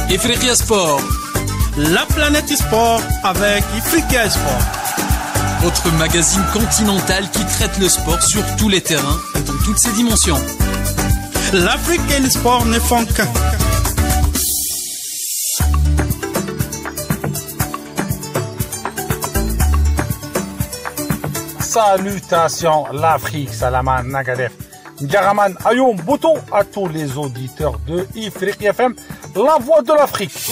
Ifriqiya Sport. La planète sport avec Ifriqiya Sport. Votre magazine continental qui traite le sport sur tous les terrains et dans toutes ses dimensions. L'Afrique et le sport ne font qu'un. Salutations l'Afrique, Salaman Nagadef. Garaman Ayoum Boutou à tous les auditeurs de Ifriqiya FM, la voix de l'Afrique.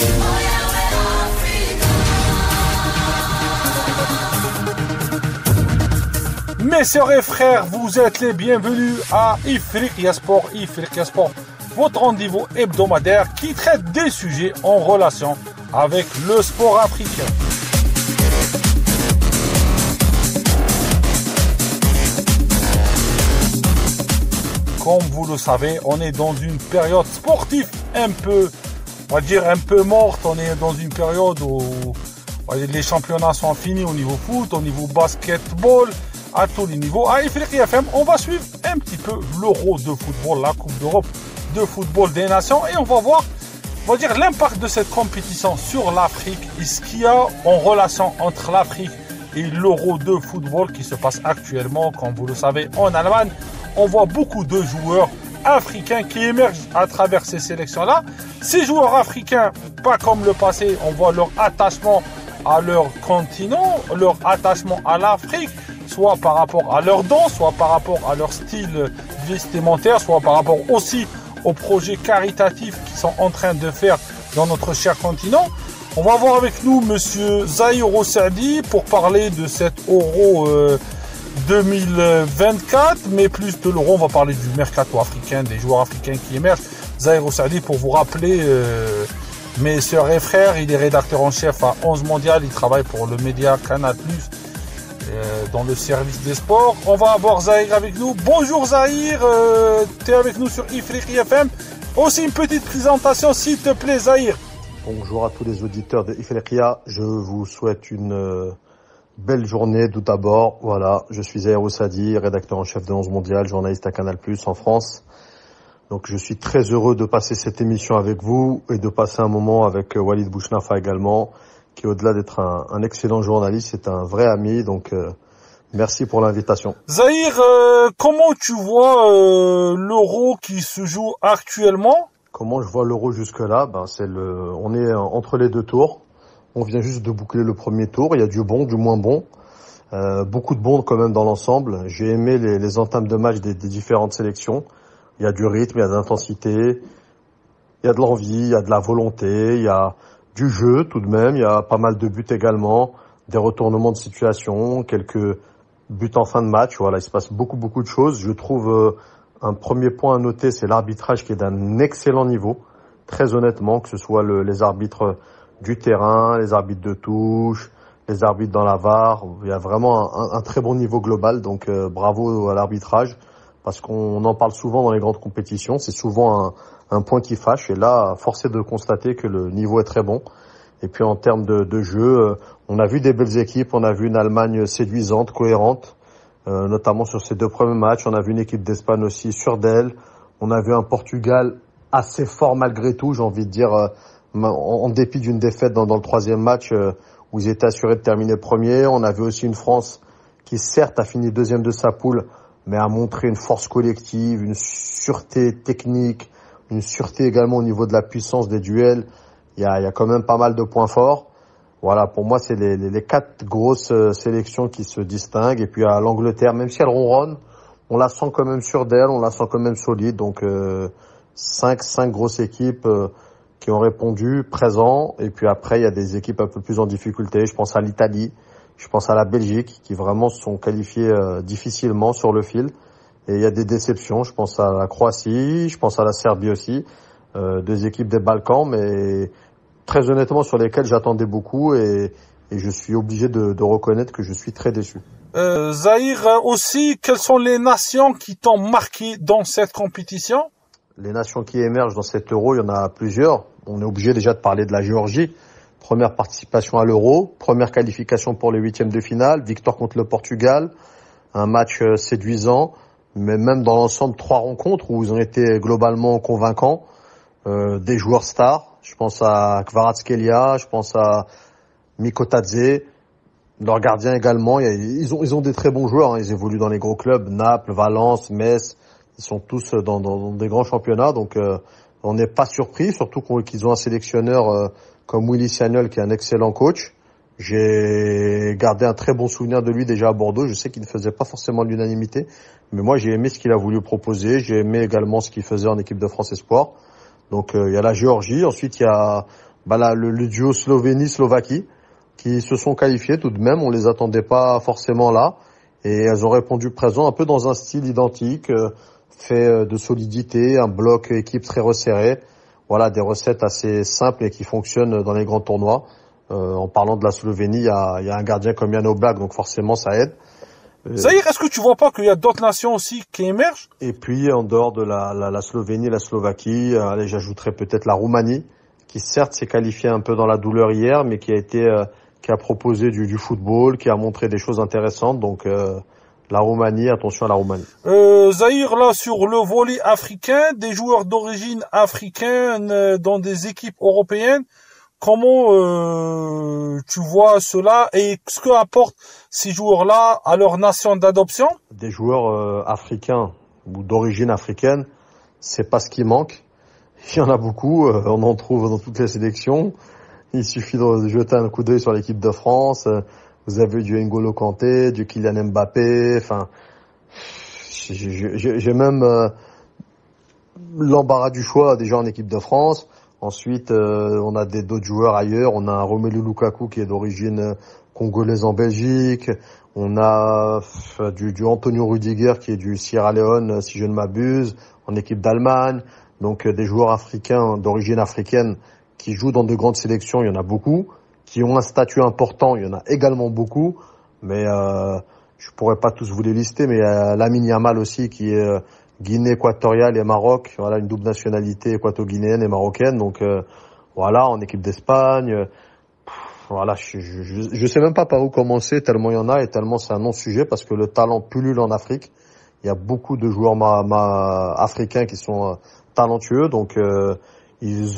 Mes sœurs et frères, vous êtes les bienvenus à Ifriqiya Sport. Ifriqiya Sport, votre rendez-vous hebdomadaire qui traite des sujets en relation avec le sport africain. Comme vous le savez, on est dans une période sportive on va dire un peu morte. On est dans une période où les championnats sont finis au niveau foot, au niveau basketball, à tous les niveaux. À Ifriqiya FM, on va suivre un petit peu l'Euro de football, la Coupe d'Europe de football des nations, et on va voir, l'impact de cette compétition sur l'Afrique et ce qu'il y a en relation entre l'Afrique et l'Euro de football qui se passe actuellement, comme vous le savez, en Allemagne. On voit beaucoup de joueurs africains qui émergent à travers ces sélections-là. Ces joueurs africains, pas comme le passé, on voit leur attachement à leur continent, leur attachement à l'Afrique, soit par rapport à leurs dons, soit par rapport à leur style vestimentaire, soit par rapport aussi aux projets caritatifs qu'ils sont en train de faire dans notre cher continent. On va avoir avec nous monsieur Zahir Saadi pour parler de cet Euro 2024, mais plus de l'Euro, on va parler du mercato africain, des joueurs africains qui émergent. Zahir Saadi, pour vous rappeler, mes sœurs et frères, il est rédacteur en chef à 11 Mondial, il travaille pour le média Canal+, dans le service des sports. On va avoir Zahir avec nous. Bonjour Zahir, tu es avec nous sur Ifriqiya FM. Aussi une petite présentation s'il te plaît Zahir. Bonjour à tous les auditeurs de Ifriqiya, je vous souhaite une belle journée tout d'abord. Voilà, je suis Zahir Saadi, rédacteur en chef de 11 Mondial, journaliste à Canal+ en France. Donc je suis très heureux de passer cette émission avec vous et de passer un moment avec Walid Bouchnafa également, qui au-delà d'être un excellent journaliste, c'est un vrai ami. Donc merci pour l'invitation. Zahir, comment tu vois l'Euro qui se joue actuellement? Comment je vois l'Euro jusque-là? On est entre les deux tours. On vient juste de boucler le premier tour. Il y a du bon, du moins bon. Beaucoup de bons quand même dans l'ensemble. J'ai aimé les entames de match des différentes sélections. Il y a du rythme, il y a de l'intensité, il y a de l'envie, il y a de la volonté, il y a du jeu tout de même. Il y a pas mal de buts également, des retournements de situation, quelques buts en fin de match. Voilà, il se passe beaucoup de choses. Je trouve un premier point à noter, c'est l'arbitrage qui est d'un excellent niveau. Très honnêtement, que ce soit les arbitres du terrain, les arbitres de touche, les arbitres dans la VAR. Il y a vraiment un très bon niveau global, donc bravo à l'arbitrage, parce qu'on en parle souvent dans les grandes compétitions, c'est souvent un point qui fâche, et là, force est de constater que le niveau est très bon. Et puis en termes de jeu, on a vu des belles équipes, on a vu une Allemagne séduisante, cohérente, notamment sur ces deux premiers matchs. On a vu une équipe d'Espagne aussi sûre d'elle, on a vu un Portugal assez fort malgré tout, j'ai envie de dire, en dépit d'une défaite dans le troisième match où ils étaient assurés de terminer premier. On a vu aussi une France qui certes a fini deuxième de sa poule, mais a montré une force collective, une sûreté technique, une sûreté également au niveau de la puissance des duels. Il y a quand même pas mal de points forts. Voilà, pour moi, c'est les quatre grosses sélections qui se distinguent. Et puis à l'Angleterre, même si elle ronronne, on la sent quand même sûre d'elle, on la sent quand même solide. Donc cinq grosses équipes qui ont répondu présent. Et puis après, il y a des équipes un peu plus en difficulté. Je pense à l'Italie, je pense à la Belgique, qui vraiment se sont qualifiées difficilement sur le fil. Et il y a des déceptions. Je pense à la Croatie, je pense à la Serbie aussi, deux équipes des Balkans, mais très honnêtement sur lesquelles j'attendais beaucoup, et je suis obligé de reconnaître que je suis très déçu. Zahir, aussi, quelles sont les nations qui t'ont marqué dans cette compétition? Les nations qui émergent dans cet Euro, il y en a plusieurs. On est obligé déjà de parler de la Géorgie. Première participation à l'Euro, première qualification pour les huitièmes de finale, victoire contre le Portugal, un match séduisant, mais même dans l'ensemble 3 rencontres où ils ont été globalement convaincants. Des joueurs stars, je pense à Kvaratskhelia, je pense à Mikotadze, leurs gardiens également. Ils ont des très bons joueurs, hein. Ils évoluent dans les gros clubs, Naples, Valence, Metz. Ils sont tous dans des grands championnats, donc on n'est pas surpris, surtout qu'ils ont un sélectionneur comme Willy Sagnol qui est un excellent coach. J'ai gardé un très bon souvenir de lui déjà à Bordeaux. Je sais qu'il ne faisait pas forcément l'unanimité, mais moi j'ai aimé ce qu'il a voulu proposer. J'ai aimé également ce qu'il faisait en équipe de France Espoir. Donc il y a la Géorgie, ensuite il y a le duo Slovénie-Slovaquie qui se sont qualifiés tout de même. On les attendait pas forcément là et elles ont répondu présent un peu dans un style identique, fait de solidité, un bloc équipe très resserré. Voilà, des recettes assez simples et qui fonctionnent dans les grands tournois. En parlant de la Slovénie, il y a un gardien comme Jan Oblak, donc forcément ça aide. Zahir, est-ce que tu vois pas qu'il y a d'autres nations aussi qui émergent? Et puis en dehors de la Slovénie et la Slovaquie, allez, j'ajouterais peut-être la Roumanie, qui certes s'est qualifiée un peu dans la douleur hier, mais qui a proposé du football, qui a montré des choses intéressantes. Donc la Roumanie, attention à la Roumanie. Zahir, là sur le volley africain, des joueurs d'origine africaine dans des équipes européennes. Comment tu vois cela et ce que apportent ces joueurs-là à leur nation d'adoption? Des joueurs africains ou d'origine africaine, c'est pas ce qui manque. Il y en a beaucoup, on en trouve dans toutes les sélections. Il suffit de jeter un coup d'œil sur l'équipe de France. Vous avez du N'Golo Kanté, du Kylian Mbappé. Enfin, j'ai même l'embarras du choix déjà en équipe de France. Ensuite, on a d'autres joueurs ailleurs. On a un Romelu Lukaku qui est d'origine congolaise en Belgique. On a du Antonio Rudiger qui est du Sierra Leone, si je ne m'abuse, en équipe d'Allemagne. Donc des joueurs africains d'origine africaine qui jouent dans de grandes sélections, il y en a beaucoup. Qui ont un statut important, il y en a également beaucoup. Mais je pourrais pas tous vous les lister, mais il y a Lamine Yamal aussi qui est Guinée équatoriale et Maroc, voilà, une double nationalité équato-guinéenne et marocaine. Donc voilà, en équipe d'Espagne. Voilà, je sais même pas par où commencer tellement il y en a et tellement c'est un non-sujet parce que le talent pullule en Afrique. Il y a beaucoup de joueurs africains qui sont talentueux, donc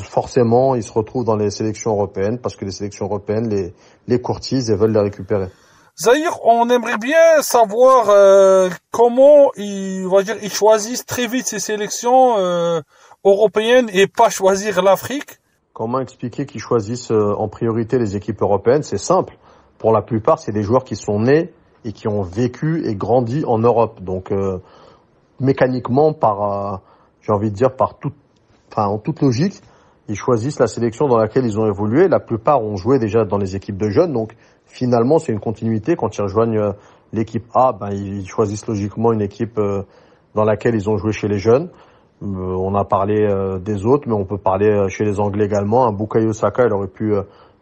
forcément ils se retrouvent dans les sélections européennes parce que les sélections européennes les courtisent et veulent les récupérer. Zahir, on aimerait bien savoir comment ils choisissent très vite ces sélections européennes et pas choisir l'Afrique. Comment expliquer qu'ils choisissent en priorité les équipes européennes? C'est simple. Pour la plupart, c'est des joueurs qui sont nés et qui ont vécu et grandi en Europe. Donc mécaniquement, en toute logique, ils choisissent la sélection dans laquelle ils ont évolué. La plupart ont joué déjà dans les équipes de jeunes, donc finalement, c'est une continuité. Quand ils rejoignent l'équipe A, ils choisissent logiquement une équipe dans laquelle ils ont joué chez les jeunes. On a parlé des autres, mais on peut parler chez les Anglais également. Un Bukayo Saka, il aurait pu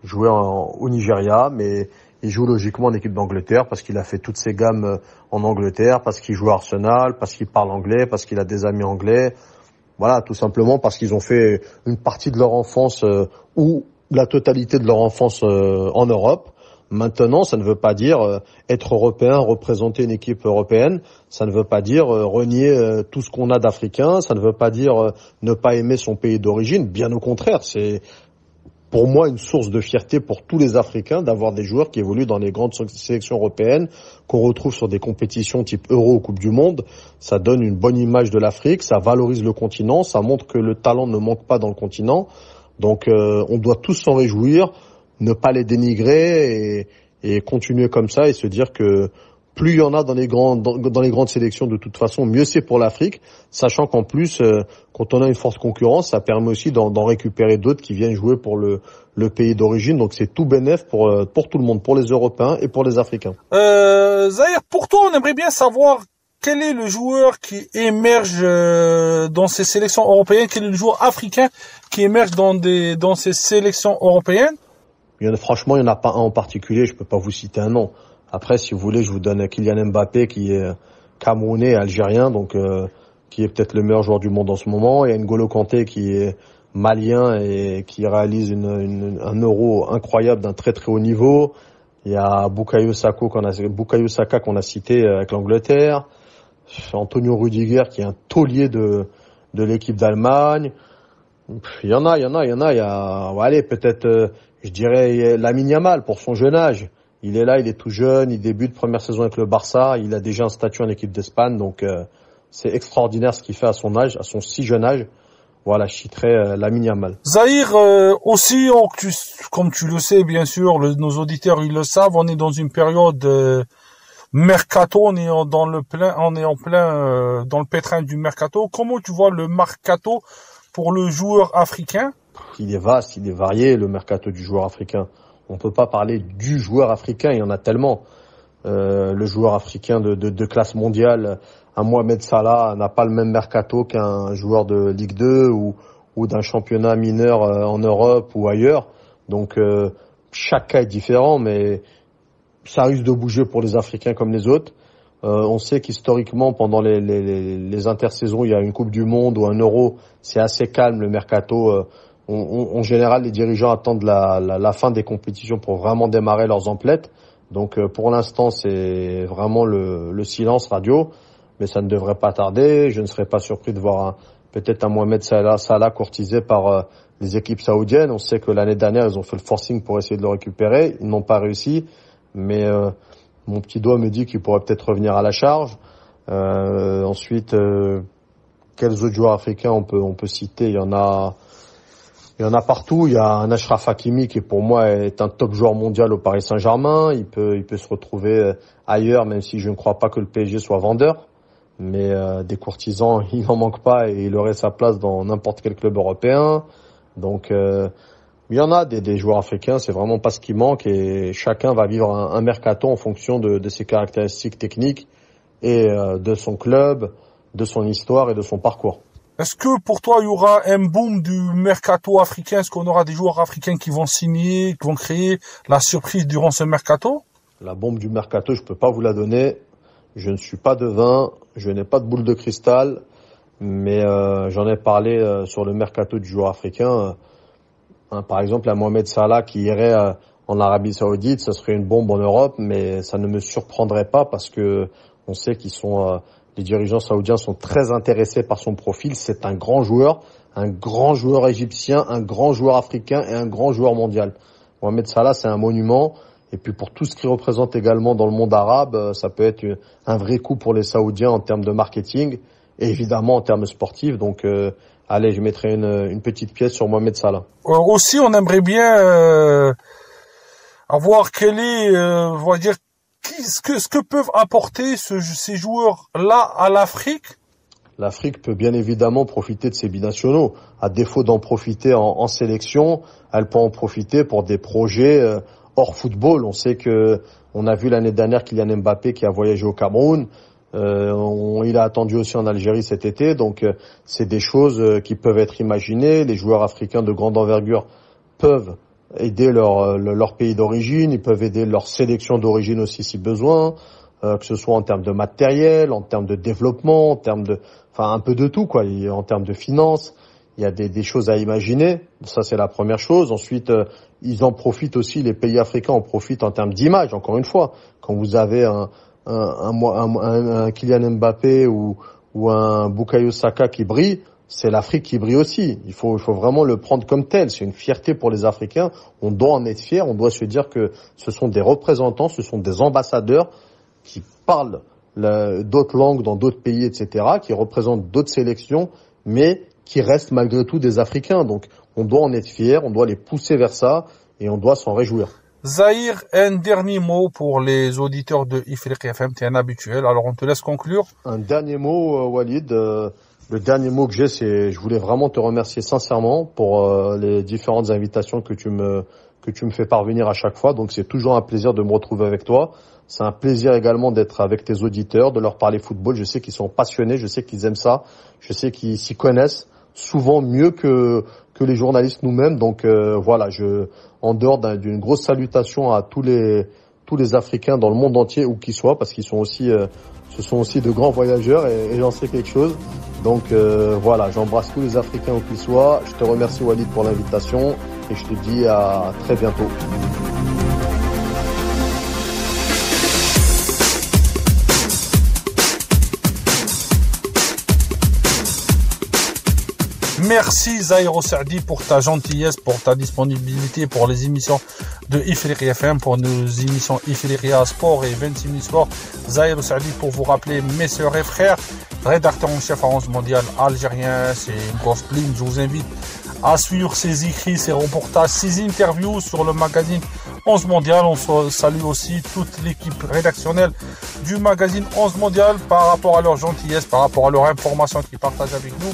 jouer au Nigeria, mais il joue logiquement en équipe d'Angleterre parce qu'il a fait toutes ses gammes en Angleterre, parce qu'il joue à Arsenal, parce qu'il parle anglais, parce qu'il a des amis anglais. Voilà, tout simplement parce qu'ils ont fait une partie de leur enfance ou la totalité de leur enfance en Europe. Maintenant, ça ne veut pas dire être européen, représenter une équipe européenne. Ça ne veut pas dire renier tout ce qu'on a d'africain. Ça ne veut pas dire ne pas aimer son pays d'origine. Bien au contraire, c'est pour moi une source de fierté pour tous les Africains d'avoir des joueurs qui évoluent dans les grandes sélections européennes, qu'on retrouve sur des compétitions type Euro ou Coupe du Monde. Ça donne une bonne image de l'Afrique, ça valorise le continent, ça montre que le talent ne manque pas dans le continent. Donc on doit tous s'en réjouir, ne pas les dénigrer et continuer comme ça et se dire que plus il y en a dans les grandes sélections de toute façon, mieux c'est pour l'Afrique, sachant qu'en plus, quand on a une forte concurrence, ça permet aussi d'en récupérer d'autres qui viennent jouer pour le pays d'origine. Donc c'est tout bénef pour tout le monde, pour les Européens et pour les Africains. Zahir, pour toi, on aimerait bien savoir quel est le joueur qui émerge dans ces sélections européennes, quel est le joueur africain qui émerge dans ces sélections européennes? Franchement, il n'y en a pas un en particulier, je peux pas vous citer un nom. Après, si vous voulez, je vous donne Kylian Mbappé qui est camerounais, algérien, donc qui est peut-être le meilleur joueur du monde en ce moment. Il y a N'Golo Kanté qui est malien et qui réalise un Euro incroyable d'un très très haut niveau. Il y a Bukayo Saka qu'on a cité avec l'Angleterre. Antonio Rüdiger qui est un taulier de l'équipe d'Allemagne. Il y en a. Allez, peut-être, je dirais Lamine Yamal pour son jeune âge. Il est là, il est tout jeune, il débute première saison avec le Barça, il a déjà un statut en équipe d'Espagne, donc c'est extraordinaire ce qu'il fait à son âge, à son si jeune âge. Voilà, je citerai Lamine Yamal. Zahir, aussi, comme tu le sais, bien sûr, nos auditeurs ils le savent, on est dans une période mercato, on est en plein dans le pétrin du mercato. Comment tu vois le mercato pour le joueur africain? Il est vaste, il est varié, le mercato du joueur africain. On peut pas parler du joueur africain, il y en a tellement. Le joueur africain de classe mondiale, un Mohamed Salah n'a pas le même mercato qu'un joueur de Ligue 2 ou d'un championnat mineur en Europe ou ailleurs. Donc chaque cas est différent, mais ça risque de bouger pour les Africains comme les autres. On sait qu'historiquement, pendant les intersaisons, il y a une Coupe du Monde ou un Euro, c'est assez calme le mercato. En général, les dirigeants attendent la fin des compétitions pour vraiment démarrer leurs emplettes. Donc pour l'instant, c'est vraiment le silence radio, mais ça ne devrait pas tarder. Je ne serais pas surpris de voir peut-être un Mohamed Salah courtisé par les équipes saoudiennes. On sait que l'année dernière, ils ont fait le forcing pour essayer de le récupérer. Ils n'ont pas réussi, mais mon petit doigt me dit qu'il pourrait peut-être revenir à la charge. Ensuite, quels autres joueurs africains on peut citer? Il y en a partout. Il y a un Achraf Hakimi qui pour moi est un top joueur mondial au Paris Saint-Germain. Il peut se retrouver ailleurs, même si je ne crois pas que le PSG soit vendeur. Mais des courtisans, il n'en manque pas et il aurait sa place dans n'importe quel club européen. Donc il y en a des joueurs africains, c'est vraiment pas ce qui manque et chacun va vivre un mercato en fonction de ses caractéristiques techniques et de son club, de son histoire et de son parcours. Est-ce que pour toi, il y aura un boom du mercato africain? Est-ce qu'on aura des joueurs africains qui vont signer, qui vont créer la surprise durant ce mercato? La bombe du mercato, je peux pas vous la donner. Je ne suis pas devin, je n'ai pas de boule de cristal, mais j'en ai parlé sur le mercato du joueur africain. Par exemple, un Mohamed Salah qui irait en Arabie Saoudite, ça serait une bombe en Europe, mais ça ne me surprendrait pas parce que on sait qu'ils sont les dirigeants saoudiens sont très intéressés par son profil. C'est un grand joueur égyptien, un grand joueur africain et un grand joueur mondial. Mohamed Salah, c'est un monument. Et puis pour tout ce qu'il représente également dans le monde arabe, ça peut être un vrai coup pour les Saoudiens en termes de marketing et évidemment en termes sportifs. Donc allez, je mettrai une petite pièce sur Mohamed Salah. Aussi, on aimerait bien avoir quel est, on va dire, ce que peuvent apporter ces joueurs-là à l'Afrique. L'Afrique peut bien évidemment profiter de ses binationaux. À défaut d'en profiter en sélection, elle peut en profiter pour des projets hors football. On sait on a vu l'année dernière Kylian Mbappé qui a voyagé au Cameroun. Il a attendu aussi en Algérie cet été. Donc c'est des choses qui peuvent être imaginées. Les joueurs africains de grande envergure peuvent aider leur pays d'origine, ils peuvent aider leur sélection d'origine aussi si besoin, que ce soit en termes de matériel, en termes de développement, en termes un peu de tout quoi, en termes de finances, il y a des choses à imaginer. Ça c'est la première chose. Ensuite, ils en profitent aussi, les pays africains en profitent en termes d'image. Encore une fois, quand vous avez un Kylian Mbappé ou un Bukayo Saka qui brille, c'est l'Afrique qui brille aussi. Il faut vraiment le prendre comme tel. C'est une fierté pour les Africains. On doit en être fiers. On doit se dire que ce sont des représentants, ce sont des ambassadeurs qui parlent d'autres langues dans d'autres pays, etc., qui représentent d'autres sélections, mais qui restent malgré tout des Africains. Donc, on doit en être fiers, on doit les pousser vers ça et on doit s'en réjouir. Zahir, un dernier mot pour les auditeurs de Ifriqiya FM. Tu es un habituel, alors on te laisse conclure. Un dernier mot, Walid. Le dernier mot que j'ai, c'est je voulais vraiment te remercier sincèrement pour les différentes invitations que tu me fais parvenir à chaque fois. Donc c'est toujours un plaisir de me retrouver avec toi. C'est un plaisir également d'être avec tes auditeurs, de leur parler football. Je sais qu'ils sont passionnés, je sais qu'ils aiment ça, je sais qu'ils s'y connaissent souvent mieux que les journalistes nous-mêmes. Donc voilà, en dehors d'une grosse salutation à tous les Africains dans le monde entier où qu'ils soient, parce qu'ils sont aussi ce sont aussi de grands voyageurs et j'en sais quelque chose. Donc voilà, j'embrasse tous les Africains où qu'ils soient. Je te remercie Walid pour l'invitation et je te dis à très bientôt. Merci Zahir Saadi pour ta gentillesse, pour ta disponibilité pour les émissions de Ifriqiya FM, pour nos émissions Ifriqiya Sport et 26 minutes sport. Zahir Saadi pour vous rappeler, mes sœurs et frères, rédacteur en chef à 11 mondial algérien, c'est une grosse plume. Je vous invite à suivre ses écrits, ses reportages, ses interviews sur le magazine 11 mondial. On salue aussi toute l'équipe rédactionnelle du magazine 11 mondial par rapport à leur gentillesse, par rapport à leur information qu'ils partagent avec nous.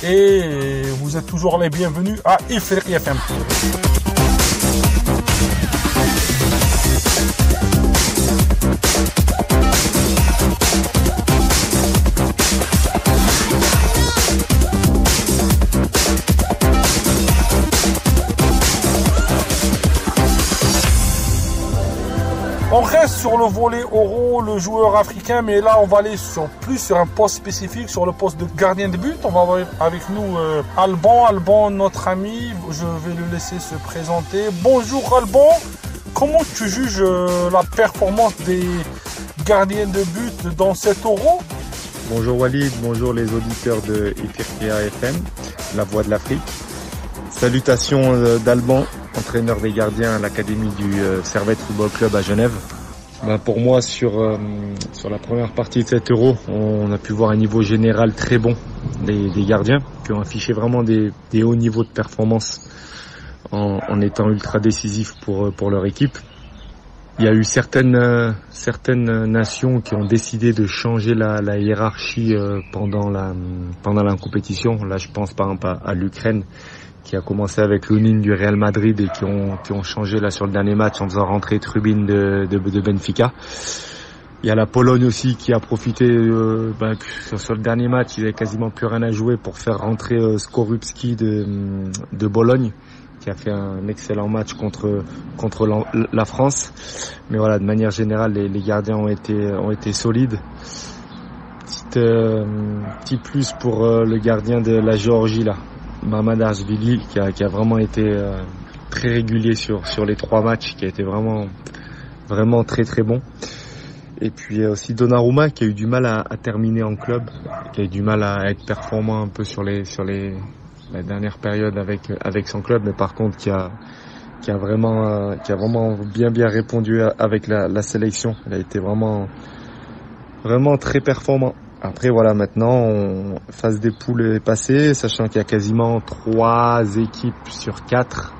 Et vous êtes toujours les bienvenus à Ifriqiya FM. On reste sur le volet euro, le joueur africain, mais là on va aller plus sur un poste spécifique, sur le poste de gardien de but. On va avoir avec nous Alban, notre ami. Je vais le laisser se présenter. Bonjour Alban, comment tu juges la performance des gardiens de but dans cet euro? Bonjour Walid, bonjour les auditeurs de Ifriqiya FM, la voix de l'Afrique. Salutations d'Alban, entraîneur des gardiens à l'académie du Servette Football Club à Genève. Pour moi, sur la première partie de cet Euro, on a pu voir un niveau général très bon des gardiens qui ont affiché vraiment des hauts niveaux de performance en étant ultra décisifs pour leur équipe. Il y a eu certaines nations qui ont décidé de changer la hiérarchie pendant la compétition. Là, je pense par exemple à l'Ukraine, qui a commencé avec l'Unin du Real Madrid et qui ont changé là sur le dernier match en faisant rentrer Trubin de Benfica. Il y a la Pologne aussi qui a profité sur le dernier match, ils avaient quasiment plus rien à jouer pour faire rentrer Skorupski de Bologne, qui a fait un excellent match contre la France. Mais voilà, de manière générale, les gardiens ont été solides. Petit plus pour le gardien de la Géorgie là, Mamardashvili, qui a vraiment été très régulier sur les 3 matchs, qui a été vraiment très très bon. Et puis aussi Donnarumma, qui a eu du mal à terminer en club, qui a eu du mal à être performant un peu sur la dernière période avec son club, mais par contre qui a vraiment bien répondu avec la sélection. Il a été vraiment très performant. Après voilà, maintenant phase des poules est passée, sachant qu'il y a quasiment 3 équipes sur 4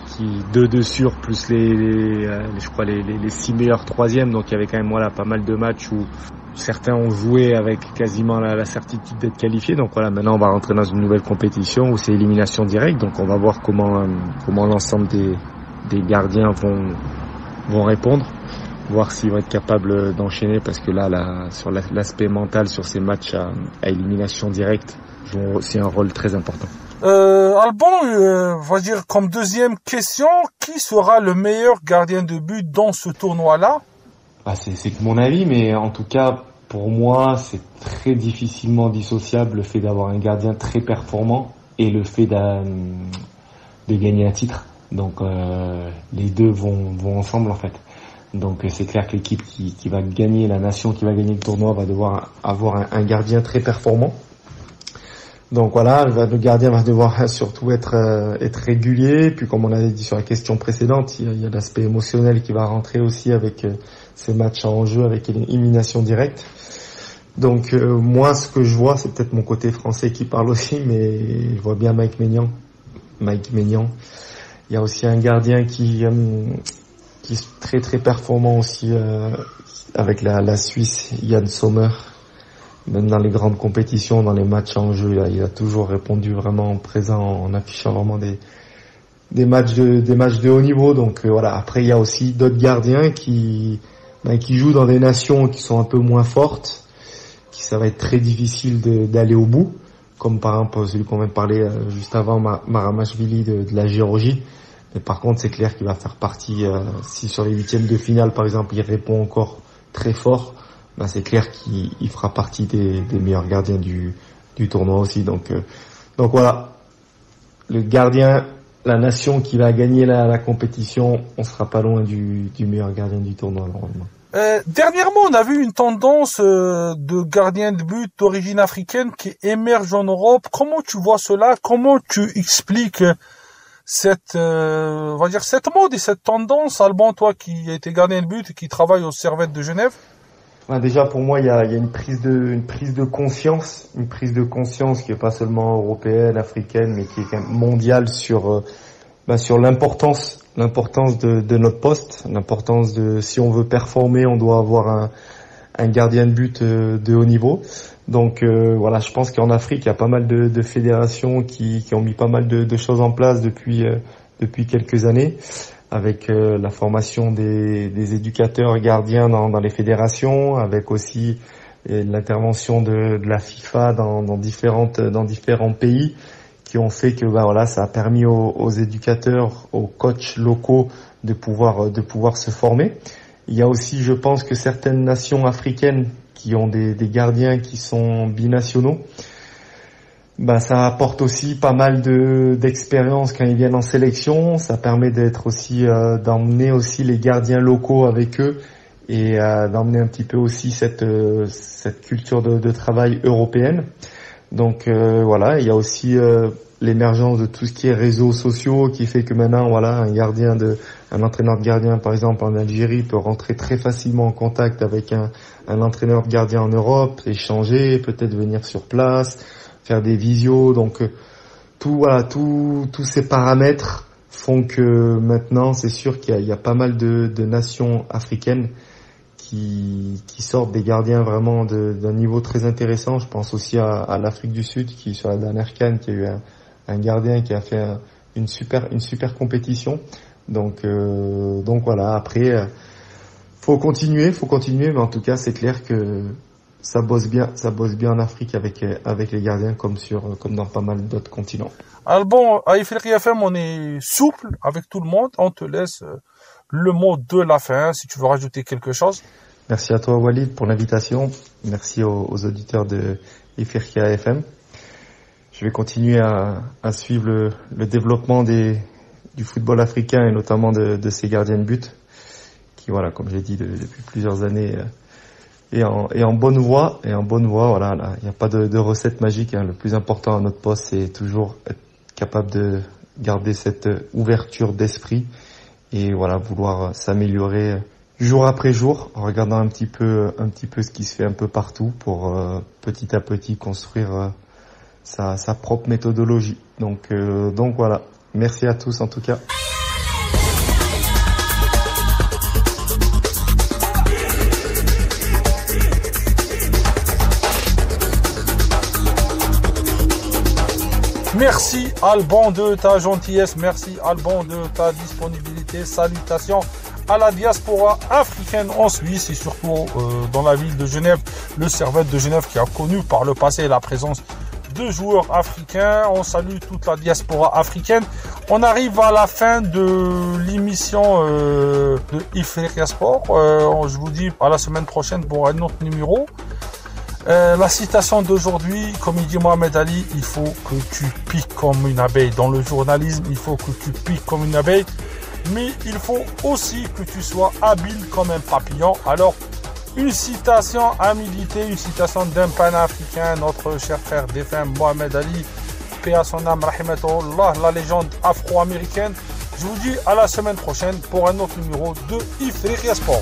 qui 2 de sûr plus je crois les 6 meilleurs 3e, donc il y avait quand même pas mal de matchs où certains ont joué avec quasiment la certitude d'être qualifiés. Donc voilà, maintenant on va rentrer dans une nouvelle compétition où c'est élimination directe, donc on va voir comment l'ensemble des gardiens vont répondre, voir s'ils vont être capables d'enchaîner, parce que là sur l'aspect mental sur ces matchs à élimination directe jouent aussi un rôle très important. Alban, va dire comme deuxième question, qui sera le meilleur gardien de but dans ce tournoi-là? C'est que mon avis, mais en tout cas pour moi c'est très difficilement dissociable le fait d'avoir un gardien très performant et le fait de gagner un titre. Donc les deux vont ensemble en fait. Donc c'est clair que l'équipe qui va gagner, la nation qui va gagner le tournoi va devoir avoir un gardien très performant. Donc voilà, le gardien va devoir surtout être régulier. Puis comme on avait dit sur la question précédente, il y a l'aspect émotionnel qui va rentrer aussi avec ces matchs en jeu, avec élimination directe. Donc moi, ce que je vois, c'est peut-être mon côté français qui parle aussi, mais je vois bien Mike Maignan. Il y a aussi un gardien qui est très très performant aussi avec la Suisse, Yann Sommer. Même dans les grandes compétitions, dans les matchs en jeu, là, il a toujours répondu vraiment présent en affichant vraiment des matchs de haut niveau. Donc voilà. Après, il y a aussi d'autres gardiens qui jouent dans des nations qui sont un peu moins fortes, qui ça va être très difficile d'aller au bout, comme par exemple celui qu'on vient de parler juste avant, Mamardashvili de la Géorgie. Mais par contre, c'est clair qu'il va faire partie, si sur les 8e de finale, par exemple, il répond encore très fort, c'est clair qu'il fera partie des meilleurs gardiens du tournoi aussi. Donc voilà, le gardien, la nation qui va gagner la compétition, on sera pas loin du meilleur gardien du tournoi normalement. Dernièrement, on a vu une tendance de gardiens de but d'origine africaine qui émerge en Europe. Comment tu vois cela? Comment tu expliques cette mode et cette tendance, Alban, toi qui as été gardien de but et qui travaille aux Servettes de Genève? Déjà pour moi il y a une prise de conscience qui est pas seulement européenne, africaine, mais qui est quand même mondiale sur l'importance de notre poste, l'importance de, si on veut performer, on doit avoir un gardien de but de haut niveau. Donc voilà, je pense qu'en Afrique il y a pas mal de fédérations qui ont mis pas mal de choses en place depuis quelques années, avec la formation des éducateurs gardiens dans les fédérations, avec aussi l'intervention de la FIFA dans différents pays, qui ont fait que ça a permis aux éducateurs, aux coachs locaux de pouvoir se former. Il y a aussi, je pense, que certaines nations africaines qui ont des gardiens qui sont binationaux, ça apporte aussi pas mal d'expérience quand ils viennent en sélection. Ça permet d'être aussi d'emmener aussi les gardiens locaux avec eux et d'emmener un petit peu aussi cette culture de travail européenne. Donc il y a aussi l'émergence de tout ce qui est réseaux sociaux qui fait que maintenant un entraîneur de gardien par exemple en Algérie peut rentrer très facilement en contact avec un entraîneur de gardien en Europe, échanger, peut-être venir sur place, faire des visios. Donc tous ces paramètres font que maintenant c'est sûr qu'il y a pas mal de nations africaines qui sortent des gardiens vraiment d'un niveau très intéressant. Je pense aussi à l'Afrique du Sud qui, sur la dernière CAN, qui a eu un gardien qui a fait une super compétition. Donc voilà, après faut continuer, mais en tout cas c'est clair que ça bosse bien en Afrique avec les gardiens comme dans pas mal d'autres continents. Alban, à Ifriqiya FM, on est souple avec tout le monde. On te laisse le mot de la fin, si tu veux rajouter quelque chose. Merci à toi Walid pour l'invitation. Merci aux auditeurs de Ifriqiya FM. Je vais continuer à suivre le développement du football africain et notamment de ces gardiens de but qui, comme j'ai dit depuis plusieurs années, est en bonne voie. Et en bonne voie, il n'y a pas de recette magique. Le plus important à notre poste, c'est toujours être capable de garder cette ouverture d'esprit et vouloir s'améliorer jour après jour en regardant un petit peu ce qui se fait un peu partout pour petit à petit construire sa propre méthodologie. Donc voilà. Merci à tous en tout cas. Merci Alban de ta gentillesse, merci Alban de ta disponibilité. Salutations à la diaspora africaine en Suisse et surtout dans la ville de Genève, le Servette de Genève qui a connu par le passé la présence de joueurs africains. On salue toute la diaspora africaine. On arrive à la fin de l'émission de Ifriqiya Sport. Je vous dis à la semaine prochaine pour un autre numéro. La citation d'aujourd'hui, comme il dit Mohamed Ali, il faut que tu piques comme une abeille. Dans le journalisme, il faut que tu piques comme une abeille, mais il faut aussi que tu sois habile comme un papillon. Alors, une citation à méditer, une citation d'un panafricain, notre cher frère défunt Mohamed Ali, paix à son âme, rahimatullah, la légende afro-américaine. Je vous dis à la semaine prochaine pour un autre numéro de Ifriqiya Sport.